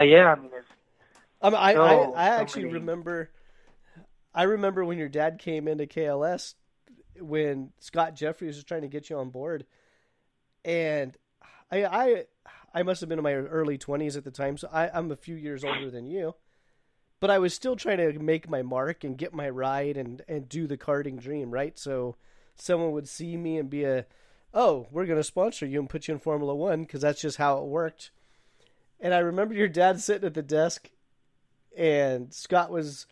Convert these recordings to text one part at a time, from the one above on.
yeah. I mean, there's I so actually many. remember. I remember when your dad came into KLS when Scott Jeffries was trying to get you on board, and I I, I must have been in my early 20s at the time, so I'm a few years older than you. But I was still trying to make my mark and get my ride and do the karting dream, right? So someone would see me and be oh, we're going to sponsor you and put you in Formula One because that's just how it worked. And I remember your dad sitting at the desk and Scott was,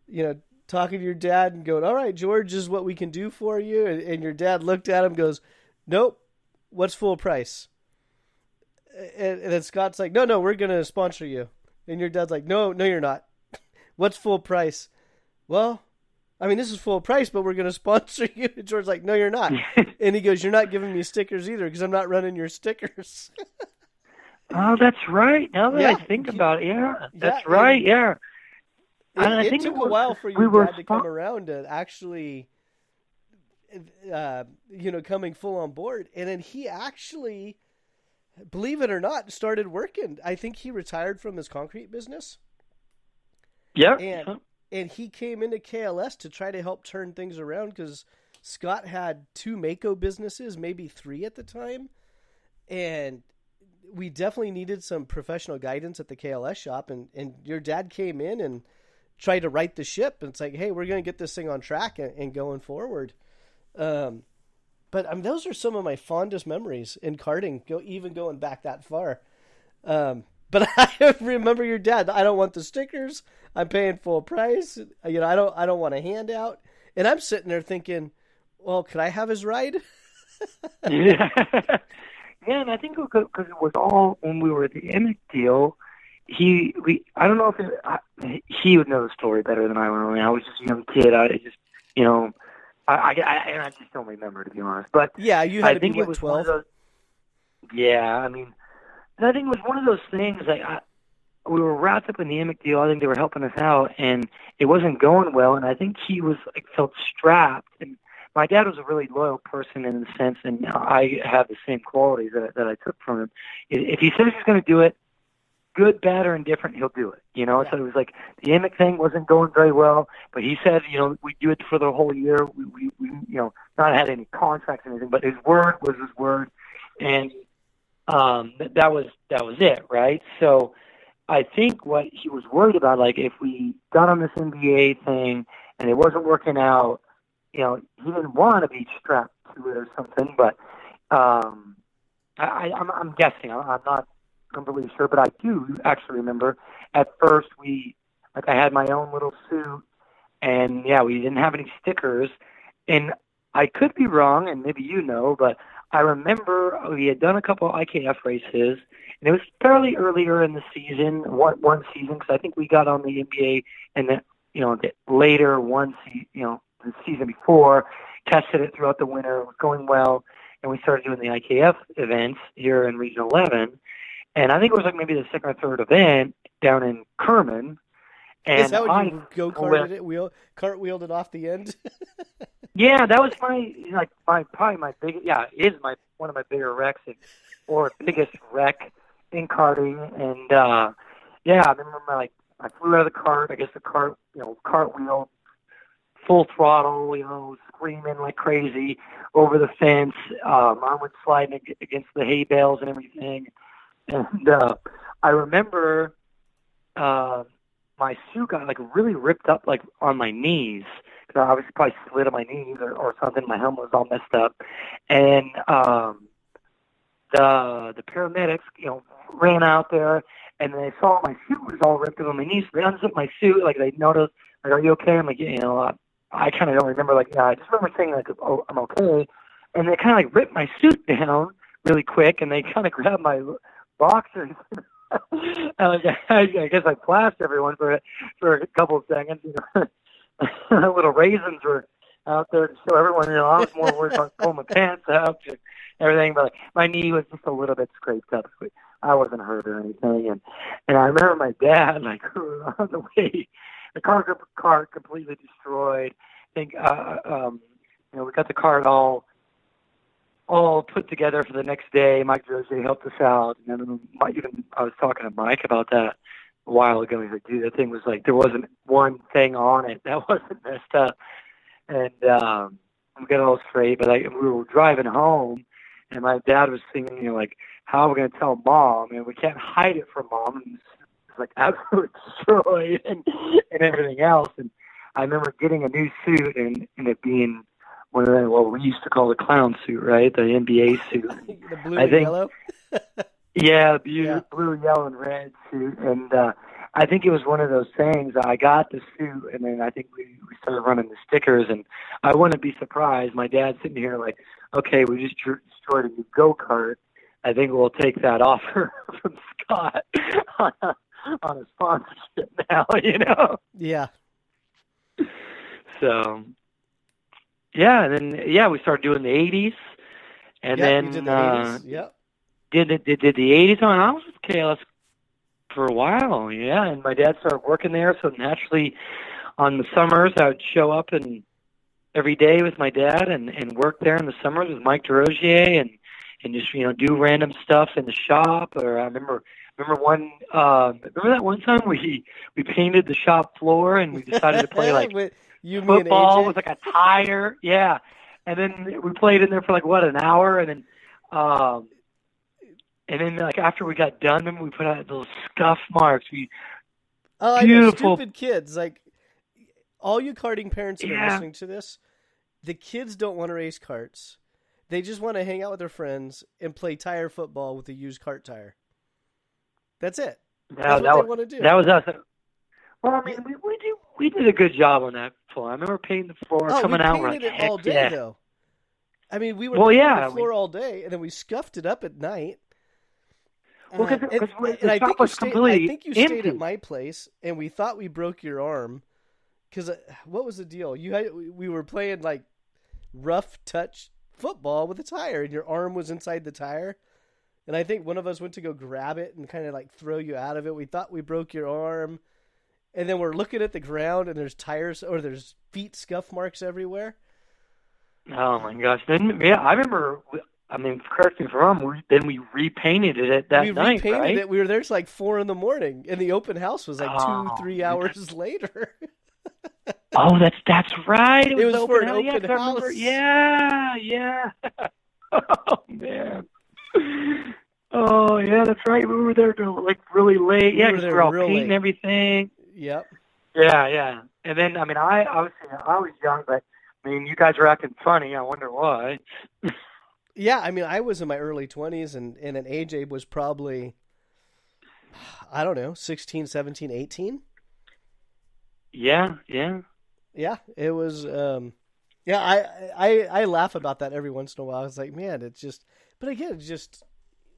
you know, talking to your dad and going, all right, George, this is what we can do for you. And your dad looked at him and goes, nope, what's full price? And then Scott's like, no, no, we're going to sponsor you. And your dad's like, no, no, you're not. What's full price? Well, I mean, this is full price, but we're going to sponsor you. And George's like, no, you're not. And he goes, you're not giving me stickers either because I'm not running your stickers. Oh, that's right. Now that I Yeah, think about it, yeah, yeah, that's right. and Yeah, and I it think it took a was while for your we were dad to come spot. around to actually, coming full on board, and then he actually, believe it or not, started working. I think he retired from his concrete business, Yep. and he came into KLS to try to help turn things around because Scott had two Mako businesses, maybe three at the time, and we definitely needed some professional guidance at the KLS shop. And your dad came in and tried to right the ship. And it's like, hey, we're going to get this thing on track and going forward. Um, but those are some of my fondest memories in karting, even going back that far. But I remember your dad. I don't want the stickers. I'm paying full price. I don't want a handout. And I'm sitting there thinking, well, could I have his ride? Yeah. Yeah, and I think because it was all when we were at the Emmett deal. I don't know if he would know the story better than I would. I mean, I was just a young kid. I just, you know, and I just don't remember, to be honest. But Yeah, you had I to be think it what, was one of 12? those. Yeah, I mean, and I think it was one of those things. We were wrapped up in the Emmett deal. I think they were helping us out, and it wasn't going well. And I think he was like felt strapped. And my dad was a really loyal person in the sense, and I have the same qualities that I took from him. If he says he's going to do it, good, bad, or indifferent, he'll do it. You know, Yeah. so it was like the Emmett thing wasn't going very well, but he said, we do it for the whole year. We not had any contracts or anything, but his word was his word, and that was it, right? So I think what he was worried about, like if we got on this NBA thing and it wasn't working out, he didn't want to be strapped to it or something. But I'm guessing. I'm not completely sure, but I do actually remember at first I had my own little suit, and yeah, we didn't have any stickers, and I could be wrong, and maybe but I remember we had done a couple IKF races, and it was fairly earlier in the season, one season, because I think we got on the NBA, and then the later the season before, tested it throughout the winter, it was going well, and we started doing the IKF events here in Region 11, and I think it was like maybe the second or third event down in Kerman, Is and that what I you go karted flipped. it, cartwheeled it off the end? Yeah, that was my probably my big is my one of my bigger wrecks or biggest wreck in karting, and yeah, I remember I flew out of the cart. I guess the cart cartwheel full throttle, screaming like crazy over the fence. I went sliding against the hay bales and everything, and I remember uh, my suit got like really ripped up like on my knees. Cause I obviously probably slid on my knees or something. My helmet was all messed up, and the paramedics, ran out there, and they saw my suit was all ripped up on my knees. So they unzipped my suit, like they noticed, like, "Are you okay?" I'm like, I kind of don't remember. Like, I just remember saying like, "Oh, I'm okay," and they kind of like ripped my suit down really quick, and they kind of grabbed my boxers. And I guess I flashed everyone for a couple of seconds. Little raisins were out there to show everyone. I was more worried about pulling my pants up and everything, but my knee was just a little bit scraped up. I wasn't hurt or anything, and I remember my dad like on the way, the car completely destroyed. I think we got the car all all put together for the next day. Mike Jose helped us out. And then I was talking to Mike about that a while ago. He's like, dude, that thing was like, there wasn't one thing on it that wasn't messed up. And we got it all straight. But we were driving home, and my dad was thinking, like, how are we going to tell Mom? And we can't hide it from Mom. And it's like absolutely destroyed and everything else. And I remember getting a new suit and it being one of the, what we used to call the clown suit, right? The NBA suit. The blue and yellow? Yeah, the blue, yellow, and red suit. And I think it was one of those things. I got the suit, and then I think we started running the stickers. And I wouldn't be surprised. My dad's sitting here like, okay, we just destroyed a new go-kart. I think we'll take that offer from Scott on a sponsorship now, Yeah. So, yeah, and then we started doing the 80s, and then we did the 80s. Yep. Did the 80s on. I was with KLS for a while, yeah, and my dad started working there, so naturally, on the summers I would show up and every day with my dad and work there in the summers with Mike DeRozier and just do random stuff in the shop. Or I remember that one time we painted the shop floor and we decided to play like football with like a tire, yeah. And then we played in there for like an hour, and then like after we got done, remember we put out those scuff marks. I know, stupid kids. Like all you karting parents that are listening to this, the kids don't want to race karts. They just want to hang out with their friends and play tire football with a used kart tire. That's it. That's what they want to do. That was us. Well, I mean, we did a good job on that floor. I remember painting the floor, coming out. We painted it all day, though. I mean, we were painting the floor all day, and then we scuffed it up at night. Well, because I think you stayed empty at my place, and we thought we broke your arm. Because what was the deal? We were playing like rough touch football with a tire, and your arm was inside the tire. And I think one of us went to go grab it and kind of like throw you out of it. We thought we broke your arm. And then we're looking at the ground, and there's there's feet scuff marks everywhere. Oh, my gosh. Then, yeah, I remember, correct me if I'm wrong, then we repainted it that night, right? We repainted it. We were there till like 4 a.m, and the open house was like 2-3 hours later. Oh, that's right. It was for an open house. Yeah. Oh, man. Oh, yeah, that's right. We were there till like really late. Yeah, because we were all painting everything. Yep. Yeah. And then, I was young, but, you guys were acting funny. I wonder why. Yeah, I was in my early 20s, and then AJ was probably, I don't know, 16, 17, 18? Yeah. Yeah, it was, I laugh about that every once in a while. It's like, man, it's just, but again, it's just,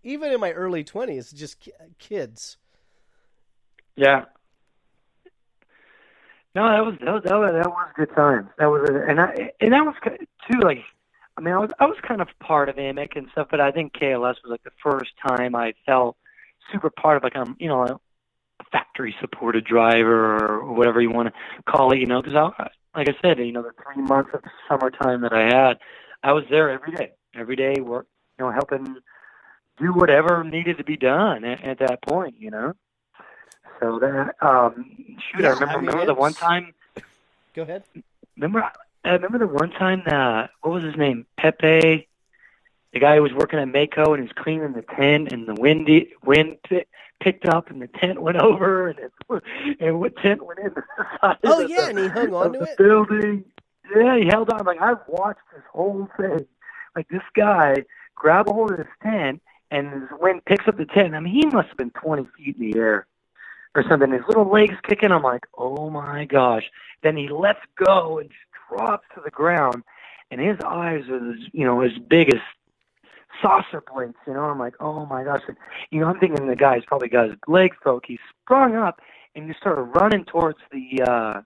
even in my early 20s, just kids. Yeah. No, that was good times. That was, and that was too, like, I was kind of part of AMIC and stuff, but I think KLS was like the first time I felt super part of like a factory supported driver or whatever you want to call it, because like I said, the 3 months of the summertime that I had, I was there every day, work, helping do whatever needed to be done at that point, So that, I remember the one time. Go ahead. I remember the one time that, what was his name? Pepe, the guy who was working at Mako, and he was cleaning the tent, and the wind picked up, and the tent went over, and what tent went in the side and he hung on to it? Building. Yeah, he held on. Like, I've watched this whole thing. Like, this guy grabbed a hold of this tent, and the wind picks up the tent. He must have been 20 feet in the air or something. His little legs kicking. I'm like, oh, my gosh. Then he lets go and drops to the ground, and his eyes are, as big as saucer plates, I'm like, oh my gosh. I'm thinking the guy's probably got his legs broke. He sprung up and he started running towards the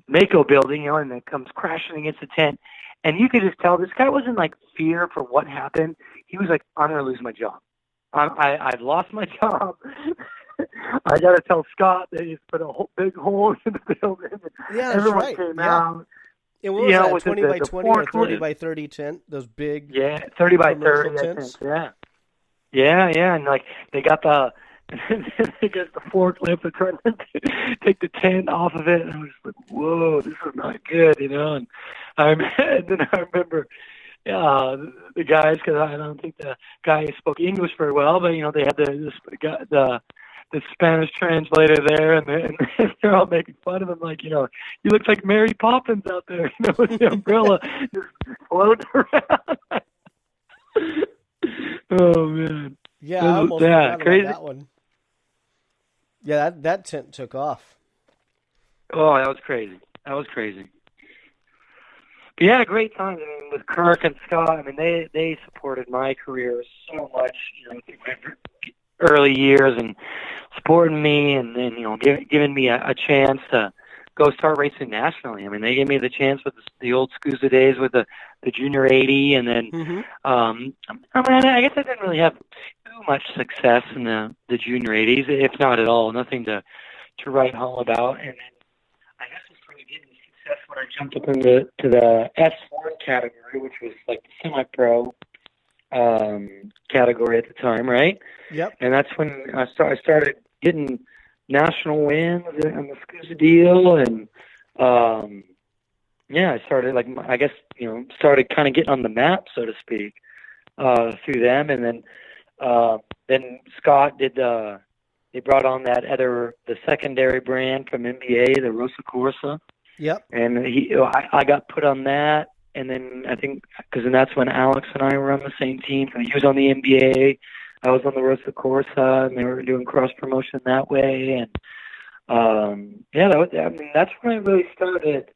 Mako building, and it comes crashing against the tent. And you could just tell this guy wasn't like fear for what happened. He was like, I'm going to lose my job. I've lost my job. I got to tell Scott that he's put a big hole in the building. Yeah, everyone right. came out. And what was that, was 20 it by the 20 or fork 30 by 30 tent? Those big 30 by commercial 30, tents? I think, yeah, and like they got the they got the forklift to try to take the tent off of it, and I was like, whoa, this is not good, and and then I remember the guys, because I don't think the guy spoke English very well, but they had the Spanish translator there, and they're all making fun of him, like, you look like Mary Poppins out there, with the umbrella just floating around. Oh man. Yeah, I almost forgot crazy. about that one. Yeah, that tent took off. Oh, that was crazy. But yeah, great times. I mean, with Kirk and Scott, I mean, they supported my career so much, through my early years, and supporting me, and then giving me a chance to go start racing nationally. I mean, they gave me the chance with the old SCUSA days with the Junior 80, and then I mean, I guess I didn't really have too much success in the Junior 80s, if not at all. Nothing to write home about. And then I guess I started getting success when I jumped up to the S4 category, which was like the semi-pro category at the time, right? Yep. And that's when I started getting national wins on the SCUSA deal, and I started started kind of getting on the map, so to speak, through them. And then Scott did they brought on the secondary brand from NBA, the Rosa Corsa. Yep. And I got put on that, and then I think because that's when Alex and I were on the same team. So he was on the NBA, I was on the Rosa Corsa, and they were doing cross promotion that way. And that's when I really started,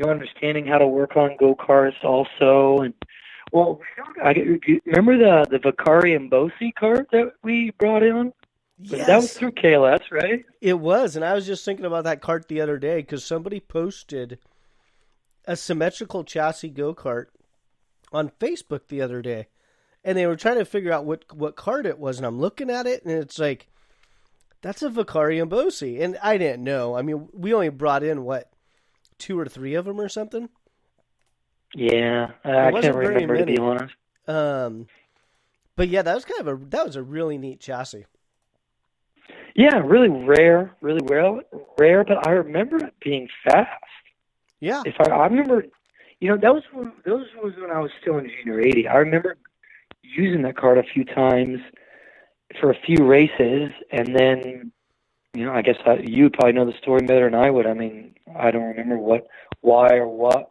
understanding how to work on go-karts also. And remember the Vicari and Bosi cart that we brought in? Yes. That was through KLS, right? It was, and I was just thinking about that cart the other day because somebody posted a symmetrical chassis go-kart on Facebook the other day, and they were trying to figure out what cart it was, and I'm looking at it, and it's like, that's a Vicari and Bosi, and I didn't know. I mean, we only brought in, 2 or 3 of them or something? Yeah, I can't remember, to be honest. But yeah, that was a really neat chassis. Yeah, really rare, but I remember it being fast. Yeah. I remember, those was when I was still in Junior 80. I remember using that cart a few times for a few races, and then, I guess you probably know the story better than I would. I mean, I don't remember why or what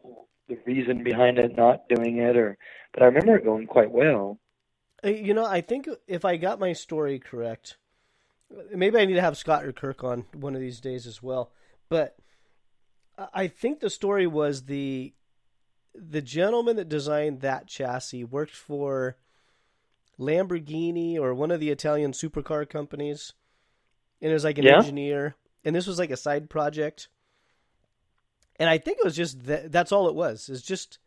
the reason behind it not doing it, but I remember it going quite well. I think if I got my story correct, maybe I need to have Scott or Kirk on one of these days as well. But I think the story was the gentleman that designed that chassis worked for Lamborghini or one of the Italian supercar companies, and it was like an engineer. And this was like a side project. And I think it was just that's all it was. It's just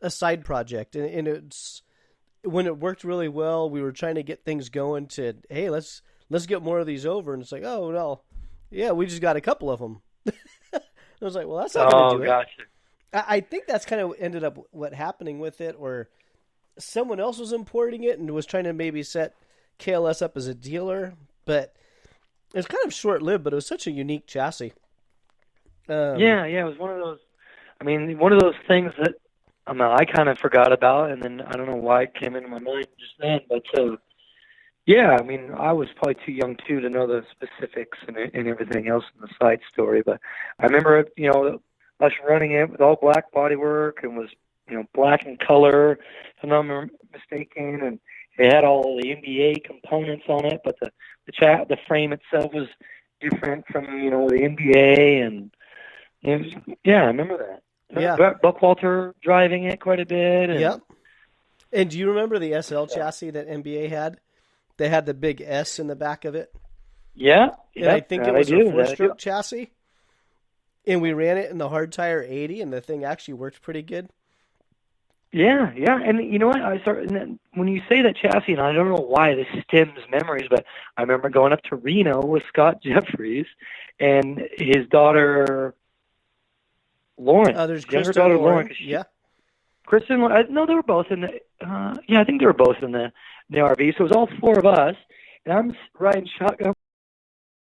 a side project, and it's when it worked really well. We were trying to get things going to, hey, let's get more of these over, and it's like, oh no, yeah, we just got a couple of them. I was like, well, that's not going to do gotcha. it. I think that's kind of ended up what happening with it, or someone else was importing it and was trying to maybe set KLS up as a dealer, but it was kind of short-lived. But it was such a unique chassis. It was one of those. I mean, one of those things that I kind of forgot about, and then I don't know why it came into my mind just then. But I mean, I was probably too young too to know the specifics and everything else in the side story. But I remember, us running it with all black bodywork and was, black in color, if I'm not mistaken, and it had all the NBA components on it. But the frame itself was different from the NBA, and it was, I remember that. Yeah, Buckwalter driving it quite a bit. And, yep. And do you remember the SL chassis that NBA had? They had the big S in the back of it. Yeah. And I think it was a 4-stroke chassis. And we ran it in the hard tire 80, and the thing actually worked pretty good. Yeah. And you know what? When you say that chassis, and I don't know why this stems memories, but I remember going up to Reno with Scott Jeffries and his daughter Lauren. There's Younger Kristen daughter, and Lauren. 'cause Yeah. Kristen, no, they were both in the. Yeah, I think they were both in the RV. So it was all four of us, and I'm riding shotgun